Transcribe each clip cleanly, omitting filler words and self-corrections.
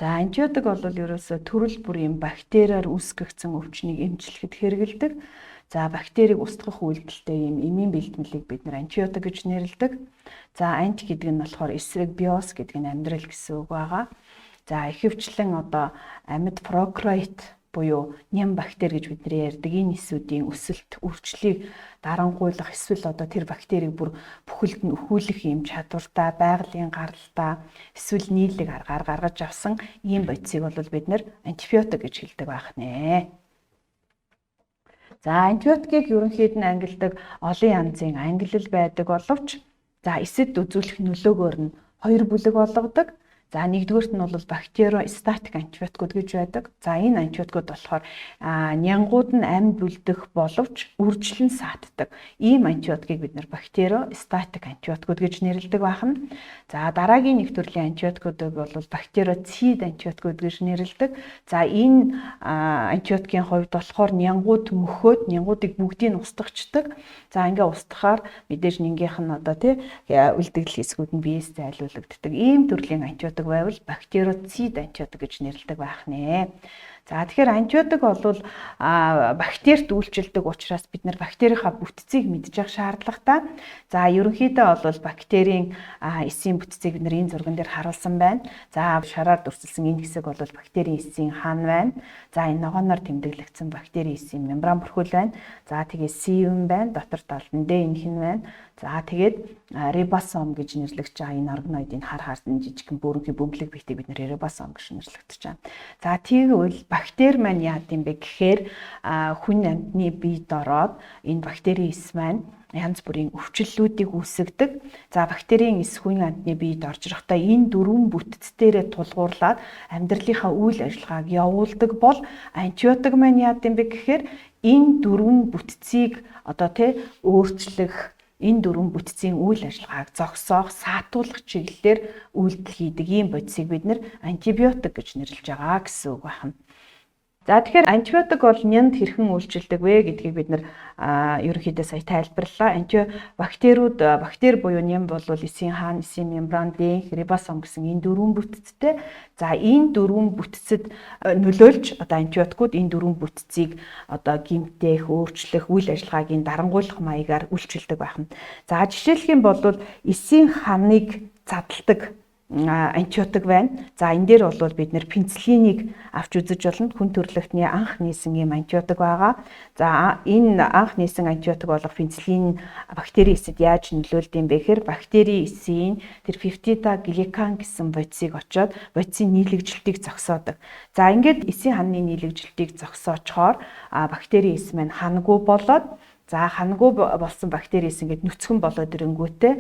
За антибиотик бол ерөөсөө төрөл бүрийн бактериар үүсгэгдсэн өвчнийг эмчлэхэд хэрэгэлдэг. За бактерийг устгах үйлдэлтэй ийм эмийн бэлтгэлийг бид нэр антибиотик гэж нэрлэдэг. За анти гэдэг нь болохоор эсрэг, биос гэдэг нь амьдрал гэсэн үг байгаа. За ихэвчлэн одоо амьд прокарит буюу ням бактери гэж бид нэр ярьдаг энэ эсүүдийн өсөлт, үржлийг дарангуйлах эсвэл одоо тэр бактерийг бүр бүхэлд нь өхүүлэх юм чадвартай, байгалийн гаралтай эсвэл нийлэг аргаар гаргаж авсан ийм бодисыг бол бид нэр антибиотик гэж хэлдэг байх нэ. За антибиотикийг ерөнхийд нь ангилдаг олон янзын ангиллал байдаг боловч за эсэд үзүүлэх нөлөөгөөр нь хоёр бүлэг болгодог. За нэгдүгээрт нь бол бактериостатик антибиотикууд гэж байдаг. За энэ антибиотикууд болохоор нянгууд нь амьд үлдэх боловч үржилэн саатдаг. Ийм антибиотикийг бид нэр бактериостатик антибиотикууд гэж нэрлэдэг байна. За дараагийн нэг төрлийн антибиотикуудыг бол бактерицид антибиотикууд гэж нэрлэдэг. За энэ антибиотикийн хувьд болохоор нянгууд мөхөөд нянгуудыг бүгдийг нь устгахчдаг. За ингээ устгахаар мэдээж нянгийнх нь одоо үлдэгдэл хэсгүүд нь биеэс зайлуулагддаг. Ийм төрлийн антибиотик байвал бактерицид антибиотик гэж нэрлэдэг байх нэ. За тэгэхээр антибиотик бол бактерит үйлчилдэг учраас бид нар бактерийнхаа бүтцийг мэдж явах шаардлагатай. За ерөнхийдөө бол бактерийн эсийн бүтцийг бид нар энэ зурган дээр харуулсан байна. За шараар дүрсэлсэн энэ хэсэг бол бактерийн эсийн хан байна. За энэ ногооноор тэмдэглэгдсэн бактерийн эсийн мембран бүрхүүл байна. За тэгээд сивэм байна. Дотор талд нь ДНХ нь байна. За тэгээд рибосом гэж нэрлэгдэж байгаа энэ оргоноидын хар жижигхэн бөөрөнхий бөмбөлөг биетийг бид нэр рибосом гэж нэрлэгдэж байна. За тэгвэл бактери маань яа гэм бэ гэхээр хүн амьтны биед ороод энэ бактерийн эс маань янз бүрийн өвчлөлүүдийг үүсгэдэг. За бактерийн эс хүн амьтны биед орж ирэхдээ энэ дөрвөн бүтцдээрээ тулгуурлаад амьдралынхаа үйл ажиллагааг явуулдаг бол антибиотик маань яа гэм бэ гэхээр энэ дөрвөн бүтцийг өөрчлөх энэ дөрвөн бүтцийн үйл ажиллагааг зогсоох, саатуулах чиглэлээр үйлдэл хийдэг ийм бодисыг бид нэр антибиотик гэж нэрлэж байгаа гэсэн үг байна. За тэгэхээр антибиотик бол нянд хэрхэн үйлчилдэг вэ гэдгийг бид нэр ерөнхийдөө сая тайлбарлалаа. Бактери буюу ням бол эсийн хаан, эсийн мембран, ДНХ, рибосом гэсэн энэ дөрвөн бүтцтэй. За энэ дөрвөн бүтцэд нөлөөлж антибиотикууд энэ дөрвөн бүтцийг гэмтэх, өөрчлөх, үйл ажиллагаагийн дарангуйлах маягаар үйлчилдэг байна. За жишээлх юм бол эсийн ханыг задалдаг антибиотик байна. За энэ дээр бол бид нэр пенициллинийг авч үзэж болно. Хүн төрөлхтний анх нээсэн юм антибиотик байгаа. За энэ анх нээсэн антибиотик болох пенициллин бактерийн эсэд яаж нөлөөлд юм бэ гэхээр бактерийн эсийн тэр пептидогликан гэсэн бодисыг очоод бодисын нийлэгжилтийг зогсоодог. За ингээд эсийн ханны нийлэгжилтийг зогсоочхоор бактерийн эс маань ханагуй болоод ханагуй болсон бактериэс ингээд нүцгэн болоод ирэнгүүтээ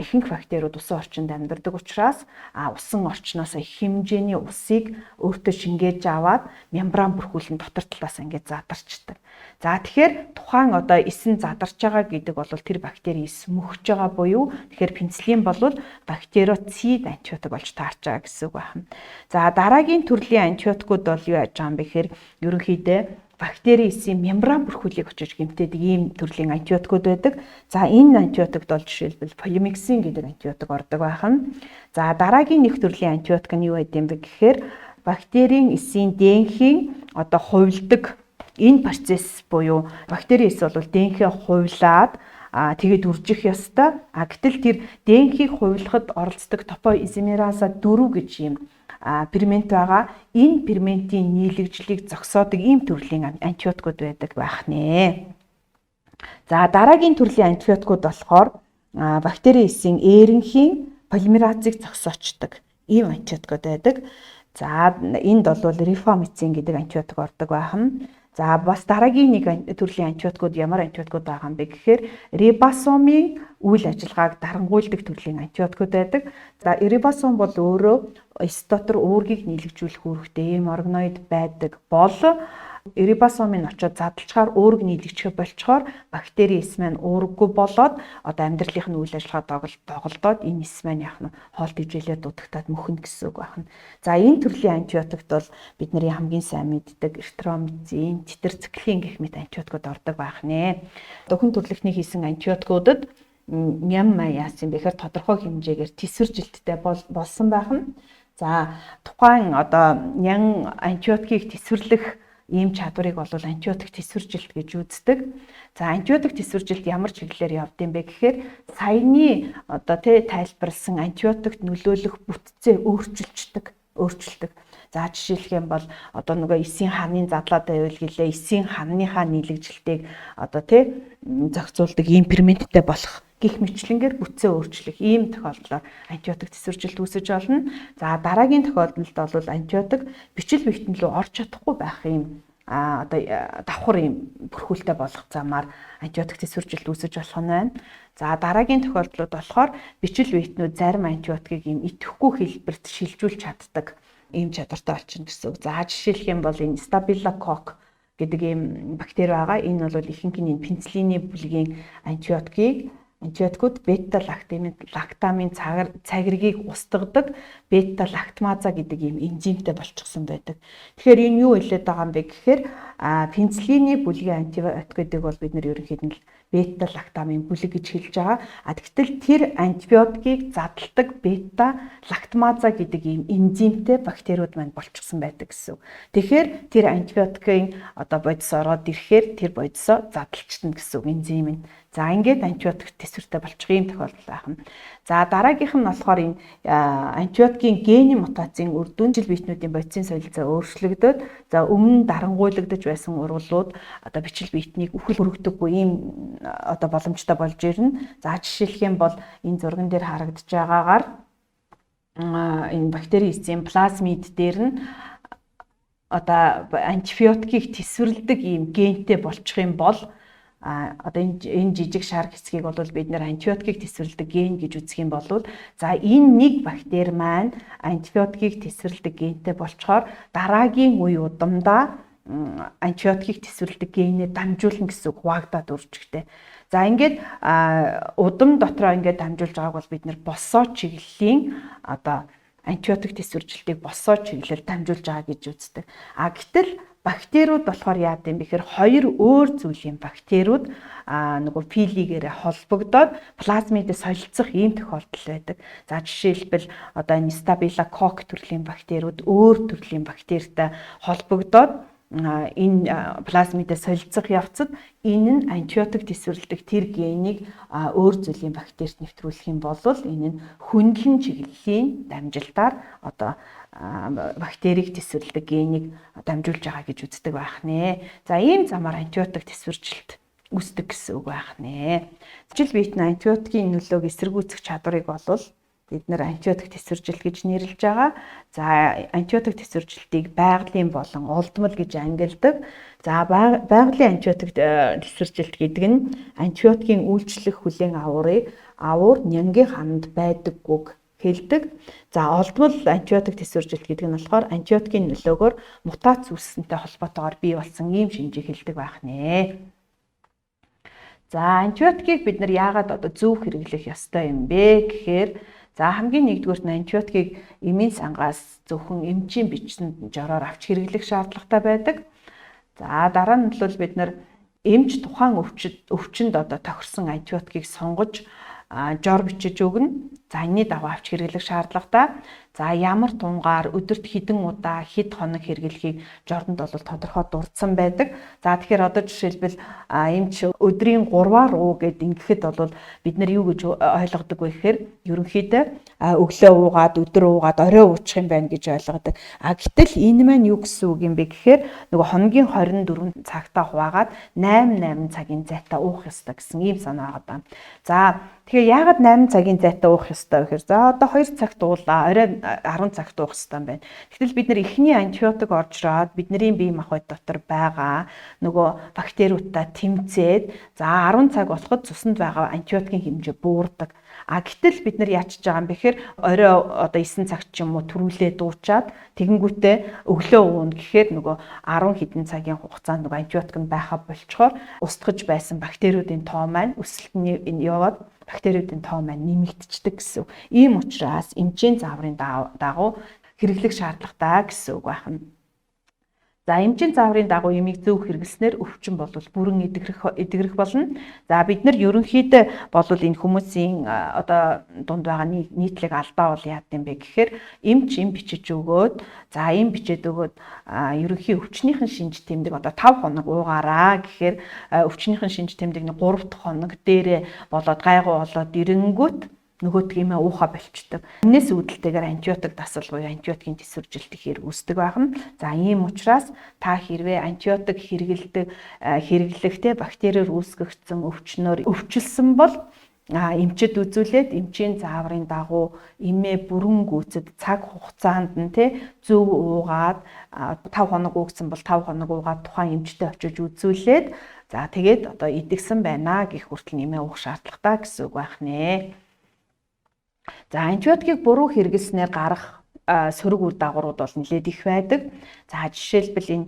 ихэнх бактериуд усан орчинд амьдардаг учраас усан орчноос их хэмжээний усыг өөртөө шингээж аваад мембран бүрхүүл нь дотор талаас ингээд задарчдаг. За тэгэхээр тухайн эс нь задарч байгаа гэдэг бол тэр бактери эс мөхөж байгаа буюу тэгэхээр пенициллин бол бактерицид антибиотик болж таарч байгаа гэсэн үг байна. За дараагийн төрлийн антибиотикууд бол юу яаж байгаа юм бэ гэхээр ерөнхийдөө бактерийн эсийн мембран бүрхүүлийг очиж гэмтээдэг ийм төрлийн антибиотикууд байдаг. За энэ антибиотикд бол жишээлбэл полимиксин гэдэг антибиотик ордог байна. За дараагийн нэг төрлийн антибиотик нь юу байд юм бэ гэхээр бактерийн эсийн ДНХ-ийн хувилдаг энэ процесс буюу бактерийн эс бол ДНХ-ийг хувилаад тэгээд үржих ёстой. Гэтэл тэр ДНХ-ийг хувилахад оролцдог топоизомераза 4 гэж юм фермент байгаа. Энэ ферментийн нийлэгжлийг зогсоодог ийм төрлийн антибиотикууд байдаг байх нэ. За дараагийн төрлийн антибиотикууд болохоор бактерийн эсийн ээрэнхийн полимеразыг зогсоочдог ийм антибиотикууд байдаг. За энд бол рифамицин гэдэг антибиотик ордог байна. За бас дараагийн нэг төрлийн антибиотикууд ямар антибиотикууд байгаа юм бэ гэхээр рибосомын үйл ажиллагааг дарангуйлдаг төрлийн антибиотикууд байдаг. За рибосом бол өөрөө эс дотор уургийг нийлэгжүүлэх үүрэгтэй ийм оргоноид байдаг бол рибосомын очоод задлчаар уурэг нийлэгдэхэ болчхоор бактерийн эс маань уурэггүй болоод амьдралынх нь үйл ажиллагаа доголдоод энэ эс маань хоолт ижээлээ дутагтаад мөхнө гэсэн үг байна. За энэ төрлийн антибиотикт бол бидний хамгийн сайн мэддэг эритромицин, тетрациклин гэх мэт антибиотикууд ордог байх нэ. Хүн төрөлхтний хийсэн антибиотикуудад ням яасан бэхээр тодорхой хэмжээгээр тесвэр жилттэй болсон байх нь. За тухайн одоо нян антибиотикийг тэсвэрлэх ийм чадварыг бол антибиотик тэсвэржилт гэж үздэг. За антибиотик тэсвэржилт ямар чиглэлээр явдсан бэ гэхээр саяны одоо тайлбарласан антибиотикт нөлөөлөх бүтцээ өөрчилдөг. За жишээлх юм бол одоо нөгөө эсийн ханы задлаад байвал гэлээ эсийн ханыхаа нийлэгжилтийг одоо зохицуулдаг ийм ферменттэй болох гих мэтлэнгээр бүтцээ өөрчлөх ийм тохиолдлоор антибиотик тэсвэржилт үүсэж болно. За дараагийн тохиолдолд бол антибиотик бичил бэгтэн рүү орж чадахгүй байх ийм одоо давхар ийм бүрхүүлтэй болох замаар антибиотик тэсвэржилт үүсэж болох нь байна. За дараагийн тохиолдлууд болохоор бичил бэгтнүүд зарим антибиотикийг ийм идэвхгүй хэлбэрт шилжүүлж чаддаг ийм чадвартай болчихно гэсэн үг. За жишээлх юм бол энэ Staphylococcus гэдэг ийм бактери байгаа. Энэ бол ихэнх нь пенициллины бүлгийн антибиотикууд бета-лактамын цагиргийг устгадаг бета-лактамаза гэдэг ийм энзимтэй болчихсон байдаг. Тэгэхээр энэ юу хэлээд байгаа юм бэ гэхээр пенициллины бүлгийн антибиотик гэдэг бол бид нэр ерөнхийдөө нь бета-лактамын бүлэг гэж хэлж байгаа. Гэтэл тэр антибиотикийг задалдаг бета-лактамаза гэдэг ийм энзимтэй бактериуд маань болчихсон байдаг гэсэн. Тэгэхээр тэр антибиотикийн одоо бодис ороод ирэхээр тэр бодисоо задалчна гэсэн үг энзим нь. За ингээд антибиотик тэсвэртэй болчих юм тохиолдол байна. За дараагийнх нь болохоор энэ антибиотикийн генийн мутацийн үр дүн жил биетнүүдийн бодисын солилцоо өөрчлөгдөд за өмнө дарангуйлагдаж байсан ургалууд одоо бичил биетнийг үхэл хүргдэггүй ийм одоо боломжтой болж ирнэ. За жишээлх юм бол энэ зурган дээр харагдаж байгаагаар энэ бактери эцсийн плазмид дээр нь одоо антибиотикийг тэсвэрлэдэг ийм гентэй болчих юм бол одоо энэ жижиг шар хэсгийг бол бид нэр антибиотикийг тэсвэрлэдэг ген гэж үзэх юм бол за энэ нэг бактери маань антибиотикийг тэсвэрлэдэг гентэй болчоор дараагийн үе удамдаа антибиотикийг тэсвэрлэдэг генээ дамжуулна гэсэн үг хуваагдаад үржигтэй. За ингээд удам дотроо ингээд дамжуулж байгааг бол бид нэр босоо чиглэлийн одоо антибиотик тэсвэржилтийг босоо чиглэлээр дамжуулж байгаа гэж үздэг. Гэтэл бактериуд болохоор яад юм бэхээр хоёр өөр зүйлийн бактериуд нөгөө пилигээрээ холбогдоод плазмидээ солилцох ийм тохиолдол байдаг. За жишээлбэл одоо энэ Staphylococcus төрлийн бактериуд өөр төрлийн бактеритай холбогдоод энэ плазмидээ солилцох явцад энэ нь антибиотик тэсвэрлэдэг тэр генийг өөр зүйлийн бактерид нэвтрүүлэх юм бол энэ нь хөндлөн чиглэлийн дамжилтаар одоо бактерийг тэсвэрлэдэг генийг дамжуулж байгаа гэж үздэг байх нэ. За ийм замаар антибиотик тэсвэржилт үүсдэг гэсэн үг байх нэ. Жил биетний антибиотикийн нөлөөг эсэргүүцэх чадварыг бол бид нэр антибиотик тэсвэржилт гэж нэрлэж байгаа. За антибиотик тэсвэржилтийг байгалийн болон олдмол гэж ангилдаг. За байгалийн антибиотик тэсвэржилт гэдэг нь антибиотикийн үйлчлэх хүлээн авуур нянгийн хамт байдаггүйг хэлдэг. За олдмол антибиотик тэсвэржилт гэдэг нь болохоор антибиотикийн нөлөөгөөр мутац үүссэнтэй холбоотойгоор бий болсон ийм шинжийг хэлдэг байх нэ. За антибиотикийг бид нар яагаад одоо зөв хэрэглэх ёстой юм бэ гэхээр за хамгийн нэгдүгüүрт нь антибиотикийг эмийн сангаас зөвхөн эмчийн бичсэн жороор авч хэрэглэх шаардлагатай байдаг. За дараа нь бол бид нар эмч тухайн өвчнөд одоо тохирсон антибиотикийг сонгож жор бичиж өгнө. За энэний дагуу авч хэрэглэх шаардлагатай. За ямар тунгаар өдөрт хэдэн удаа хэд хоног хэрэглэхийг жордонд бол тодорхой дурдсан байдаг. За тэгэхээр одоо жишээлбэл эмч өдрийн 3-аар уу гэд ингэхэд бол бид нар юу гэж ойлгодог вэ гэхээр ерөнхийдөө өглөө уугаад өдөр уугаад орой уучих юм байна гэж ойлгодог. Гэтэл энэ маань юу гэсэн үг юм бэ гэхээр нөгөө хоногийн 24 цагтаа хуваагаад 8 цагийн зайтай уух ёстой гэсэн ийм санаа байгаа. За тэгэхээр яагаад 8 цагийн зайтай уух ёстой вэ гэхээр за одоо 2 цагт уулаа орой 10 цагт уух ёстой юм байна. Гэтэл бид нар эхний антибиотик орж ирээд бидний бие махбод дотор байгаа нөгөө бактериудтай тэмцээд за 10 цаг болоход цуснд байгаа антибиотикийн хэмжээ буурдаг. Гэтэл бид нар яачиж байгаа юм бэхээр орой одоо 9 цагт ч юм уу төрүүлээ дуучаад тэгэнгүүтээ өглөө ууна гэхээр нөгөө 10 хэдэн цагийн хугацаанд нөгөө антибиотик нь байхаа болчхоор устгаж байсан бактериудын тоо маань өсөлтний яваад бактериудын тоо маань нэмэгдчихдэг гэсэн. Ийм учраас эмчийн зааврын дагуу хэрэглэх шаардлагатай гэсэн үг байна. За эмчийн зааврын дагуу эмийг зөв хэрэглэснээр өвчин бол бүрэн эдгэрэх болно. За бид нар ерөнхийдөө бол энэ хүмүүсийн одоо дунд байгаа нийтлэг алдаа бол яад юм бэ гэхээр эмч эм бичиж өгөөд за эм бичээд өгөөд ерөнхий өвчнийхэн шинж тэмдэг одоо 5 хоног уугаараа гэхээр өвчнийхэн шинж тэмдэг 3 дахь хоног дээрээ болоод гайгүй болоод ирэнгүүт нөгөөт гэмээ уухаа болчдөг. Энэс үүдэлтэйгээр антибиотик дасал буюу антибиотикийн тэсвэржилт ихээр үүсдэг байна. За ийм учраас та хэрвээ антибиотик хэрэглэхдээ бактериор үүсгэгдсэн өвчнөөр өвчлсөн бол эмчэд үзүүлээд эмчийн зааврын дагуу эмээ бүрэн гүйцэд цаг хугацаанд нь зөв уугаад 5 хоног уугдсан бол 5 хоног уугаад тухайн эмчтэй очиж үзүүлээд за тэгээд одоо идэгсэн байна гэх хүртэл эмээ уух шаардлагатай гэсэн үг байх нэ. За антибиотикийг буруу хэрэглэснээр гарах сөрөг үр дагаврууд бол нэлээд их байдаг. За жишээлбэл энэ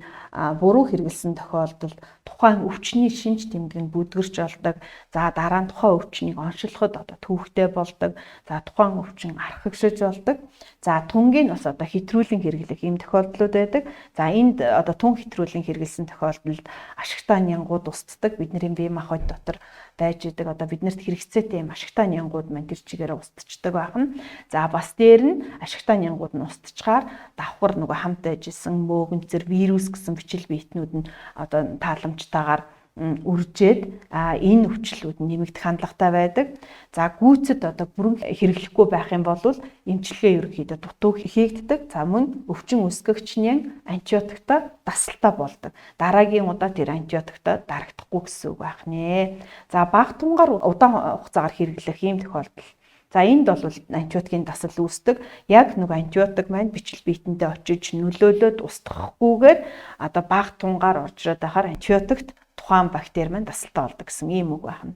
буруу хэрэглэсэн тохиолдолд тухайн өвчний шинж тэмдэг нь бүдгэрч болдог. За дараа нь тухайн өвчнийг оншилоход одоо төвөгтэй болдог. За тухайн өвчин архагшиж болдог. За түнгийн бас одоо хэтрүүлэн хэрэглэх ийм тохиолдлууд байдаг. За энд одоо түн хэтрүүлэн хэрэглэсэн тохиолдолд ашигтай нянгууд устдаг. Бидний бие махбод дотор байж идэг одоо биднэрт хэрэгцээтэй юм ашигтай нянгууд маань тэр чигээр устдчихдаг байна. За бас дээр нь ашигтай нянгууд нь устчаар давхар нөгөө хамт байжсэн мөөгөнцөр вирус гэсэн бичил биетнүүд нь одоо тааламжтайгаар үржээд энэ өвчлүүд нэмэгдэх хандлагатай байдаг. За гүйцэд одоо бүрэн хэрэглэхгүй байх юм бол эмчилгээ ерөнхийдөө дутуу хийгддэг. За мөн өвчин үүсгэгчний антибиотиктай дасалтай болдог. Дараагийн удаа тэр антибиотиктай дарагдахгүй гэсэн үг байх нэ. За бага тунгаар удаан хугацаагаар хэрэглэх ийм тохиолдол. За энд бол антибиотикийн дасал үүсдэг. Яг нөгөө антибиотик маань бичил биетэндээ очиж нөлөөлөд устгахгүйгээр одоо бага тунгаар орж ирээд байхаар антибиотикт тухайн бактери маань дасалтай болдог гэсэн ийм үг байна.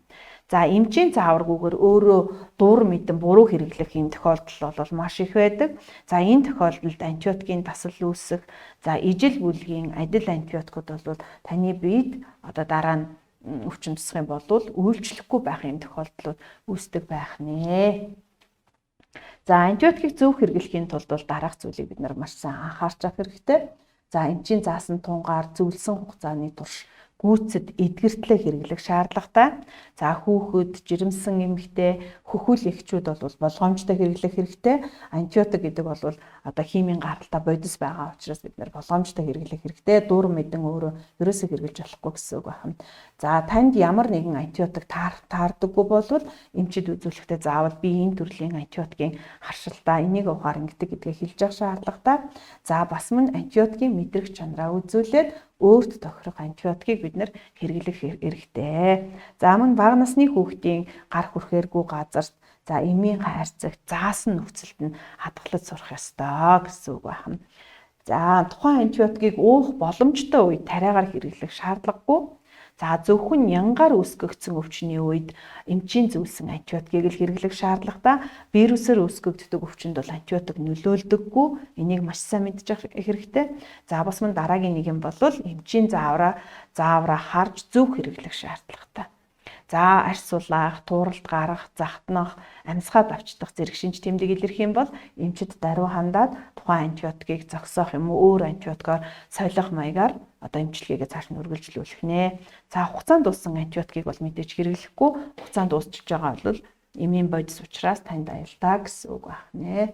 За эмчийн зааваргүйгээр өөрөө дуур мэдэн буруу хэрэглэх ийм тохиолдол бол маш их байдаг. За энэ тохиолдолд антибиотикийн дасал үүсэх, за ижил бүлгийн адил антибиотикууд бол таны биед одоо дараа нь өвчин тусах юм бол үйлчлэхгүй байх юм тохиолдлууд үүсдэг байх нэ. За антибиотикийг зөв хэрэглэхийн тулд бол дараах зүйлийг бид нар маш сайн анхаарч авах хэрэгтэй. За эмчийн заасан тунгаар зөвлөсөн хугацааны турш гүйцэд эдгэртлээ хэрэглэх шаардлагатай. За хүүхэд, жирэмсэн эмэгтэй, хөхүүл эхчүүд бол болгоомжтой хэрэглэх хэрэгтэй. Антибиотик гэдэг бол одоо химийн гаралтай бодис байгаа учраас бид нэр болгоомжтой хэрэглэх хэрэгтэй. Дуур мэдэн өөрөө ерөөсөө хэрэглэж болохгүй гэсэн үг байна. За танд ямар нэгэн антибиотик таардаггүй бол эмчид үзүүлэхдээ заавал би энэ төрлийн антибиотикийн харшилтаа энийг ухаар ингэдэг гэдгээ хэлж явах шаардлагатай. За бас мөн антибиотикийн мэдрэх чанараа үзүүлээд өөрт тохирох антибиотикийг бид нэр хэрэглэх хэрэгтэй. За мөн бага насны хүүхдийн гар хүрхээргүй газарт за эмийн хайрцагт заасан нөхцөлд нь хадгалж сурах ёстой гэсэн үг байна. За тухайн антибиотикийг уух боломжтой үед тариагаар хэрэглэх шаардлагагүй. За зөвхөн янгаар үүсгэгдсэн өвчний үед эмчийн зөвлөсөн антибиотикийг л хэрэглэх шаардлагатай. Вирусээр үүсгэгддэг өвчнөд бол антибиотик нөлөөлдөггүй. Энийг маш сайн мэдчих хэрэгтэй. За бас мөн дараагийн нэг юм бол эмчийн заавраа харж зөв хэрэглэх шаардлагатай. За арьс сулаах, тууралд гарах, захтнах, амьсгаад авчдах зэрэг шинж тэмдэг илэрх юм бол эмчид даруй хандаад тухайн антибиотикийг зогсоох юм уу өөр антибиотикоор солих маягаар одоо эмчилгээгээ цааш нь үргэлжлүүлэх нэ. За хугацаанд дууссан антибиотикийг бол мэдээж хэрэглэхгүй. Хугацаанд дуусчихж байгаа бол эмийн бодис учраас танд аюултай гэсэн үг байна нэ.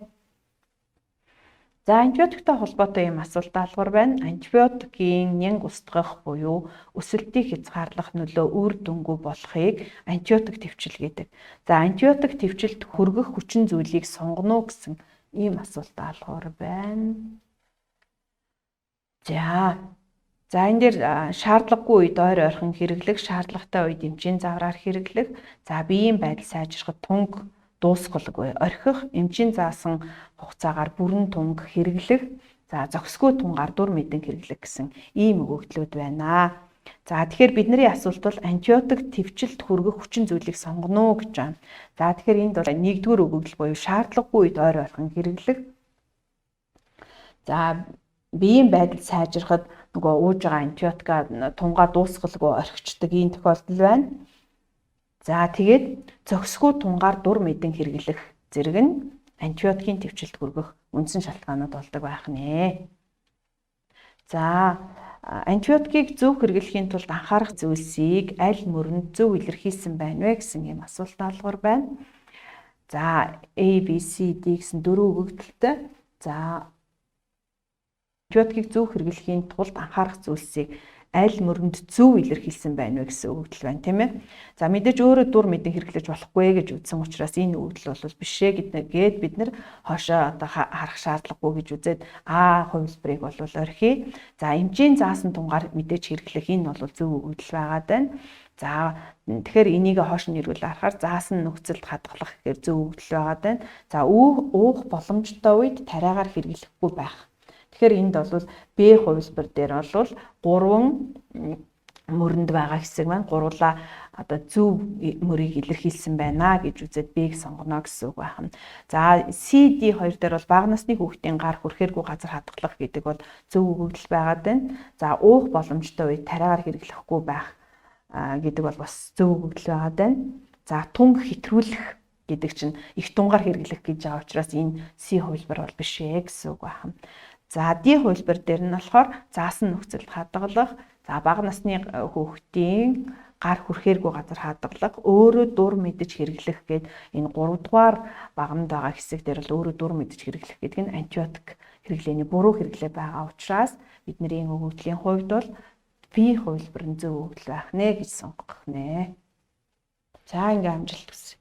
За антибиотиктай холбоотой юм асуулт даалгавар байна. Антибиотикийн нянг устгах буюу өсөлтийг хязгаарлах нөлөө үр дүнгүй болохыг антибиотик твчил гэдэг. За антибиотик твчилд хүргэх хүчин зүйлийг сонгоно гэсэн ийм асуулт даалгавар байна. За энэ дээр шаардлагагүй үед ойр ойрхон хэрэглэх, шаардлагатай үед эмчийн заавраар хэрэглэх, за биеийн байдал сайжрахад тунг дуусгалгүй орхих, эмчийн заасан хугацаагаар бүрэн тунг хэрэглэх, за зохисгүй тунгаар дур мэдэн хэрэглэх гэсэн ийм өгөгдлүүд байна. За тэгэхээр бидний асуулт бол антибиотик твчилд хүргэх хүчин зүйлийг сонгоно гэж байна. За тэгэхээр энд бол нэгдүгээр өгөгдөл буюу шаардлагагүй үед ойр ойрхон хэрэглэх. За биеийн байдал сайжрахад нөгөө ууж байгаа антибиотика тунгаа дуусгалгүй орхичдаг ийм тохиолдол байна. За тэгээд зохисгүй тунгаар дур мэдэн хэрэглэх зэрэг нь антибиотикийн твчилд хүргэх үндсэн шалтгаанууд болдог байх нэ. За антибиотикийг зөв хэрэглэхийн тулд анхаарах зүйлсийг аль мөрөнд зөв илэрхийлсэн байна вэ гэсэн ийм асуулт олгор байна. За A, B, C, D гэсэн 4 өгөгдөлтэй. За антибиотикийг зөв хэрэглэхийн тулд анхаарах зүйлсийг аль мөрөнд зөв илэрхийлсэн байна вэ гэсэн өгөгдөл байна, тийм ээ. За мэдээж өөрөө дур мэдэн хэрэглэж болохгүй гэж үзсэн учраас энэ өгөгдөл бол биш ээ гэд бид нэр хоошоо одоо харах шаардлагагүй гэж үзээд хувилбарыг бол орхий. За эмчийн заасан тунгаар мэдээж хэрэглэх энэ бол зөв өгөгдөл байгаад байна. За тэгэхээр энийг хоош нь эргүүл харахаар заасан нөхцөлд хадгалах гэхээр зөв өгөгдөл байгаад байна. За уух боломжтой үед тариагаар хэрэглэхгүй байх. Тэгэхээр энд бол Б хувилбар дээр бол 3 мөрөнд байгаа хэсэг маань гурлаа одоо зөв мөрийг илэрхийлсэн байна гэж үзээд Б-г сонгоно гэсэн үг байна. За C, D хоёр дээр бол бага насны хүүхдийн гар хүрхээргүй газар хадгалах гэдэг бол зөв өгөгдөл байгаад байна. За уух боломжтой үед тариагаар хэрэглэхгүй байх гэдэг бол бас зөв өгөгдөл байгаад байна. За тунг хэтрүүлэх гэдэг чинь их тунгаар хэрэглэх гэж байгаа учраас энэ C хувилбар бол биш ээ гэсэн үг байна. За D хувилбар дээр нь болохоор заасан нөхцөлд хадгалах, за бага насны хүүхдийн гар хүрхээргүй газар хадгалах, өөрөө дур мэдэж хэрэглэх гээд энэ 3 дугаар багамд байгаа хэсэг дээр л өөрөө дур мэдэж хэрэглэх гэдэг нь антибиотик хэрэглээний буруу хэрэглээ байгаа учраас бидний өгөгдлийн хувьд бол B хувилбар нь зөв өгөгдөл байх нэ гэж сонгох нэ. За ингээм амжилт хүсье.